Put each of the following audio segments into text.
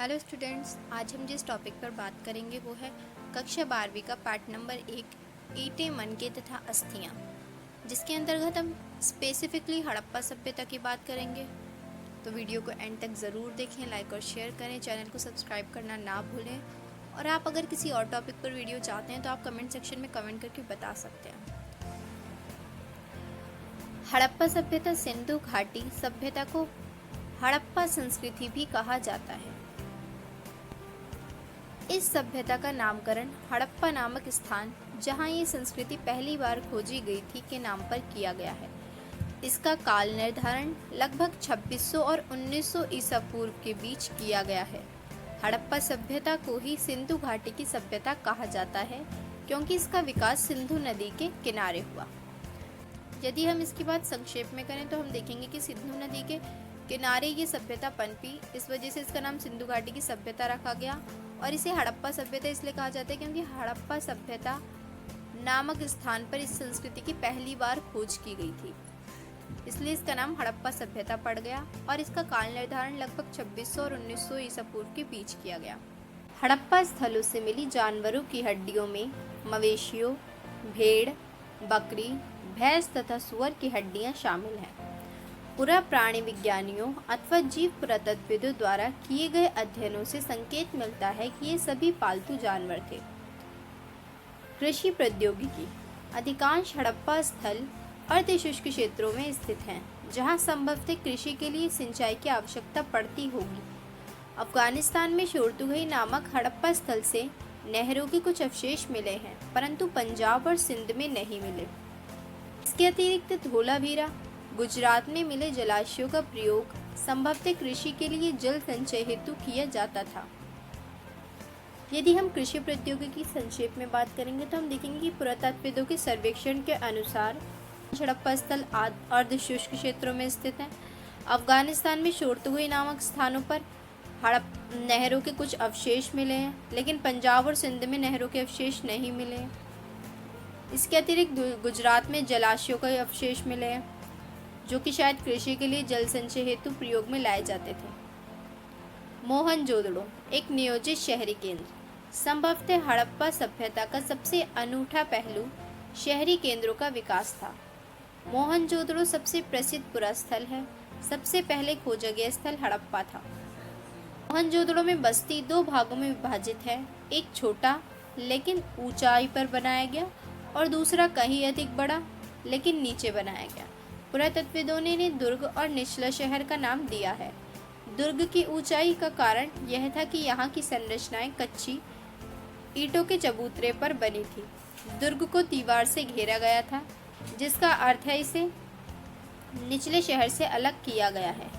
Hello students, आज हम जिस टॉपिक पर बात करेंगे वो है कक्षा 12वीं का पार्ट नंबर 1 ईंटें, मनके तथा अस्थियां, जिसके अंतर्गत हम स्पेसिफिकली हड़प्पा सभ्यता की बात करेंगे। तो वीडियो को एंड तक ज़रूर देखें, लाइक और शेयर करें, चैनल को सब्सक्राइब करना ना भूलें। और आप अगर किसी और टॉपिक पर वीडियो चाहते हैं तो आप कमेंट सेक्शन में कमेंट करके बता सकते हैं। हड़प्पा सभ्यता सिंधु घाटी सभ्यता को हड़प्पा संस्कृति भी कहा जाता है। इस सभ्यता का नामकरण हड़प्पा नामक स्थान, जहां ये संस्कृति पहली बार खोजी गई थी, के नाम पर किया गया है। इसका काल निर्धारण लगभग 2600 और 1900 ईसा पूर्व के बीच किया गया है। हड़प्पा सभ्यता को ही सिंधु घाटी की सभ्यता कहा जाता है, क्योंकि इसका विकास सिंधु नदी के किनारे हुआ। यदि हम इसकी बात संक्षेप में करें तो हम देखेंगे कि सिंधु नदी के किनारे ये सभ्यता पनपी, इस वजह से इसका नाम सिंधु घाटी की सभ्यता रखा गया। और इसे हड़प्पा सभ्यता इसलिए कहा जाता है क्योंकि हड़प्पा सभ्यता नामक स्थान पर इस संस्कृति की पहली बार खोज की गई थी, इसलिए इसका नाम हड़प्पा सभ्यता पड़ गया। और इसका काल निर्धारण लगभग 2600 और 1900 ईसा पूर्व के बीच किया गया। हड़प्पा स्थलों से मिली जानवरों की हड्डियों में मवेशियों, भेड़, बकरी, भैंस तथा सुअर की हड्डियां शामिल हैं। पुरा प्राणी विज्ञानियों अथवा जीव पुरातत्वविदों द्वारा किए गए अध्ययनों से संकेत मिलता है कि ये सभी पालतू जानवर थे। कृषि प्रौद्योगिकी। अधिकांश हड़प्पा स्थल अर्धशुष्क क्षेत्रों में स्थित हैं, जहां संभवतः कृषि के लिए सिंचाई की आवश्यकता पड़ती होगी। अफगानिस्तान में शोरतुगई नामक हड़प्पा स्थल से नहरों के कुछ अवशेष मिले हैं, परंतु पंजाब और सिंध में नहीं मिले। इसके अतिरिक्त धोलावीरा, गुजरात में मिले जलाशयों का प्रयोग संभवतः कृषि के लिए जल संचय हेतु किया जाता था। यदि हम कृषि प्रौद्योगिकी की संक्षेप में बात करेंगे तो हम देखेंगे कि पुरातत्वविदों के सर्वेक्षण के अनुसार हड़प्पा स्थल अर्धशुष्क क्षेत्रों में स्थित हैं। अफगानिस्तान में शोरतुगई नामक स्थानों पर नहरों के कुछ अवशेष मिले हैं, लेकिन पंजाब और सिंध में नहरों के अवशेष नहीं मिले हैं। इसके अतिरिक्त गुजरात में जलाशयों के अवशेष मिले हैं, जो कि शायद कृषि के लिए जल संचय हेतु प्रयोग में लाए जाते थे। मोहनजोदड़ो एक नियोजित शहरी केंद्र। संभवतः हड़प्पा सभ्यता का सबसे अनूठा पहलू शहरी केंद्रों का विकास था। मोहनजोदड़ो सबसे प्रसिद्ध पुरास्थल है। सबसे पहले खोजा गया स्थल हड़प्पा था। मोहनजोदड़ो में बस्ती दो भागों में विभाजित है, एक छोटा लेकिन ऊंचाई पर बनाया गया और दूसरा कहीं अधिक बड़ा लेकिन नीचे बनाया गया। पुरातत्वविदों ने दुर्ग और निचला शहर का नाम दिया है। दुर्ग की ऊंचाई का कारण यह था कि यहाँ की संरचनाएं कच्ची ईंटों के चबूतरे पर बनी थी। दुर्ग को दीवार से घेरा गया था, जिसका अर्थ है इसे निचले शहर से अलग किया गया है।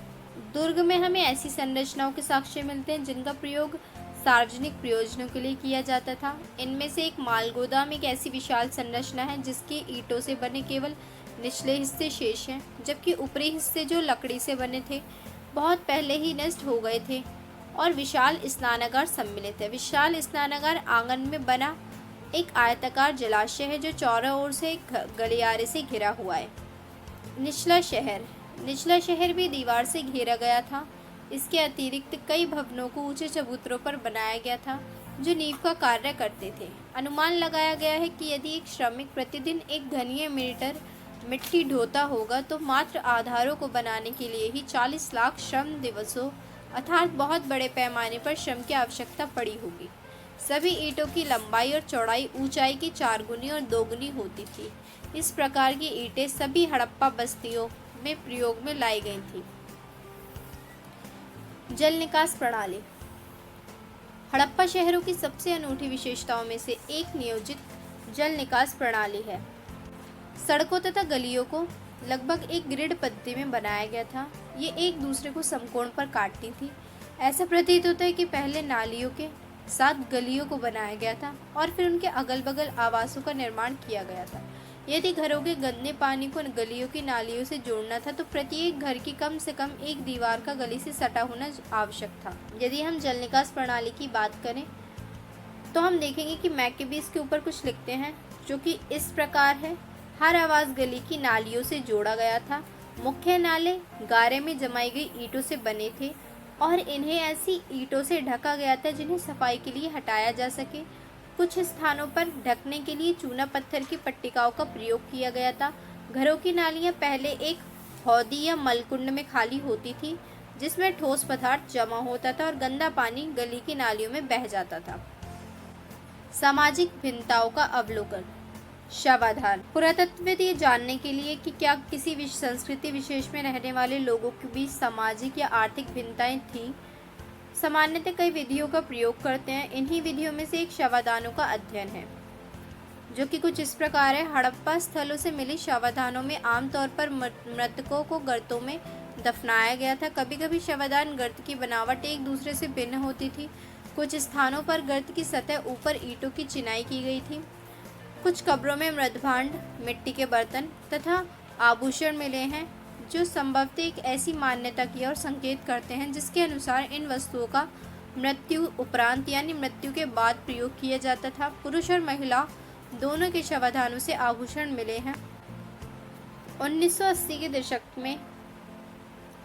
दुर्ग में हमें ऐसी संरचनाओं के साक्ष्य मिलते हैं जिनका प्रयोग सार्वजनिक प्रयोजनों के लिए किया जाता था। इनमें से एक मालगोदाम एक ऐसी विशाल संरचना है जिसके ईंटों से बने केवल निचले हिस्से शेष हैं, जबकि ऊपरी हिस्से जो लकड़ी से बने थे बहुत पहले ही नष्ट हो गए थे। और विशाल स्नानागार सम्मिलित है। विशाल स्नानागार आंगन में बना एक आयताकार जलाशय है जो चारों ओर से एक गलियारे से घिरा हुआ है। निचला शहर भी दीवार से घेरा गया था। इसके अतिरिक्त कई भवनों को ऊंचे चबूतरों पर बनाया गया था जो नींव का कार्य करते थे। अनुमान लगाया गया है कि यदि एक श्रमिक प्रतिदिन 1 घनीय मीटर मिट्टी ढोता होगा तो मात्र आधारों को बनाने के लिए ही 40 लाख श्रम दिवसों अर्थात बहुत बड़े पैमाने पर श्रम की आवश्यकता पड़ी होगी। सभी ईंटों की लंबाई और चौड़ाई ऊंचाई की 4 गुनी और 2 गुनी होती थी। इस प्रकार की ईंटें सभी हड़प्पा बस्तियों में प्रयोग में लाई गई थी। जल निकास प्रणाली। हड़प्पा शहरों की सबसे अनूठी विशेषताओं में से एक नियोजित जल निकास प्रणाली है। सड़कों तथा गलियों को लगभग एक ग्रिड पद्धति में बनाया गया था। ये एक दूसरे को समकोण पर काटती थी। ऐसा प्रतीत होता है कि पहले नालियों के साथ गलियों को बनाया गया था और फिर उनके अगल बगल आवासों का निर्माण किया गया था। यदि घरों के गंदे पानी को गलियों की नालियों से जोड़ना था तो प्रत्येक घर की कम से कम एक दीवार का गली से सटा होना आवश्यक था। यदि हम जल निकास प्रणाली की बात करें तो हम देखेंगे कि मैकेबी इसके ऊपर कुछ लिखते हैं, जो कि इस प्रकार है। हर आवास गली की नालियों से जोड़ा गया था। मुख्य नाले गारे में जमाई गई ईंटों से बने थे और इन्हें ऐसी ईंटों से ढका गया था जिन्हें सफाई के लिए हटाया जा सके। कुछ स्थानों पर ढकने के लिए चूना पत्थर की पट्टिकाओं का प्रयोग किया गया था। घरों की नालियां पहले एक हौदी या मलकुंड में खाली होती थी, जिसमें ठोस पदार्थ जमा होता था और गंदा पानी गली की नालियों में बह जाता था। सामाजिक भिन्नताओं का अवलोकन। शवाधार। पुरातत्वविद ये जानने के लिए कि क्या किसी संस्कृति विशेष में रहने वाले लोगों के बीच सामाजिक या आर्थिक भिन्नताएं थीं, सामान्यतः कई विधियों का प्रयोग करते हैं। इन्हीं विधियों में से एक शवाधानों का अध्ययन है, जो कि कुछ इस प्रकार है। हड़प्पा स्थलों से मिले शवाधानों में आमतौर पर मृतकों को गर्तों में दफनाया गया था। कभी कभी शवाधान गर्त की बनावट एक दूसरे से भिन्न होती थी। कुछ स्थानों पर गर्त की सतह ऊपर ईंटों की चिनाई की गई थी। कुछ कब्रों में मृदभांड, मिट्टी के बर्तन तथा आभूषण मिले हैं, जो संभवतः एक ऐसी मान्यता की ओर संकेत करते हैं जिसके अनुसार इन वस्तुओं का मृत्यु उपरांत यानी मृत्यु के बाद प्रयोग किया जाता था। पुरुष और महिला दोनों के शवाधानों से आभूषण मिले हैं। 1980 के दशक में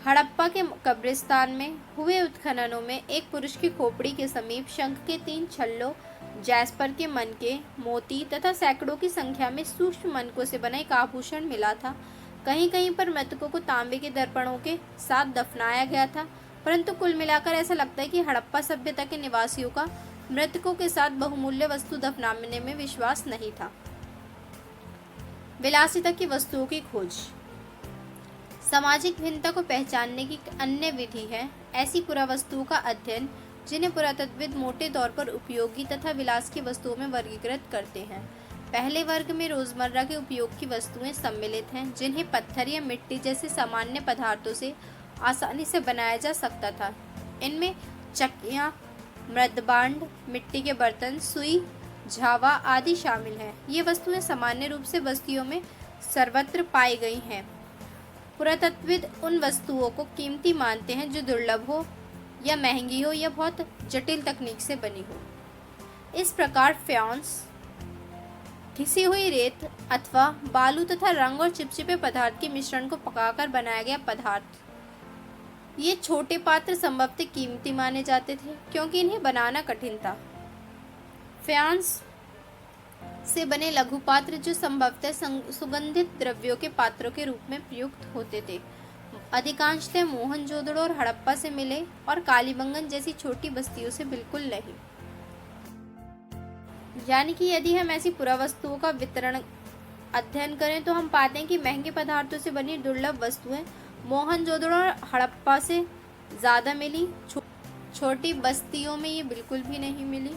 हड़प्पा के कब्रिस्तान में हुए उत्खननों में एक पुरुष की खोपड़ी के समीप शंख के 3 छल्लों, जैस्पर के मनके, मोती तथा सैकड़ों की संख्या में सूक्ष्म मनकों से बना एक आभूषण मिला था। कहीं कहीं पर मृतकों को तांबे के दर्पणों के साथ दफनाया गया था, परंतु कुल मिलाकर ऐसा लगता है कि हड़प्पा सभ्यता के निवासियों का मृतकों के साथ बहुमूल्य वस्तु दफनाने में विश्वास नहीं था। विलासिता की वस्तुओं की खोज। सामाजिक भिन्नता को पहचानने की अन्य विधि है ऐसी पुरावस्तुओं का अध्ययन, जिन्हें पुरातत्वविद मोटे तौर पर उपयोगी तथा विलास की वस्तुओं में वर्गीकृत करते हैं। पहले वर्ग में रोजमर्रा के उपयोग की वस्तुएं सम्मिलित हैं, जिन्हें पत्थर या मिट्टी जैसे सामान्य पदार्थों से आसानी से बनाया जा सकता था। इनमें चक्कियाँ, मृदभांड, मिट्टी के बर्तन, सुई, झावा आदि शामिल हैं। ये वस्तुएं सामान्य रूप से बस्तियों में सर्वत्र पाई गई हैं। पुरातत्वविद उन वस्तुओं को कीमती मानते हैं जो दुर्लभ हो या महंगी हो या बहुत जटिल तकनीक से बनी हो। इस प्रकार फ्यान्स, घिसी हुई रेत अथवा बालू तथा रंग और चिपचिपे पदार्थ के मिश्रण को पकाकर बनाया गया पदार्थ, ये छोटे पात्र संभवतः कीमती माने जाते थे क्योंकि इन्हें बनाना कठिन था। फ्यान्स से बने लघु पात्र जो संभवतः सुगंधित द्रव्यों के पात्रों के रूप में प्रयुक्त होते थे, अधिकांशतः मोहनजोदड़ो और हड़प्पा से मिले और कालीबंगन जैसी छोटी बस्तियों से बिल्कुल नहीं। यानी कि यदि हम ऐसी पुरावस्तुओं का वितरण अध्ययन करें तो हम पाते हैं कि महंगे पदार्थों से बनी दुर्लभ वस्तुएं मोहनजोदड़ो और हड़प्पा से ज़्यादा मिली, छोटी बस्तियों में ये बिल्कुल भी नहीं मिली।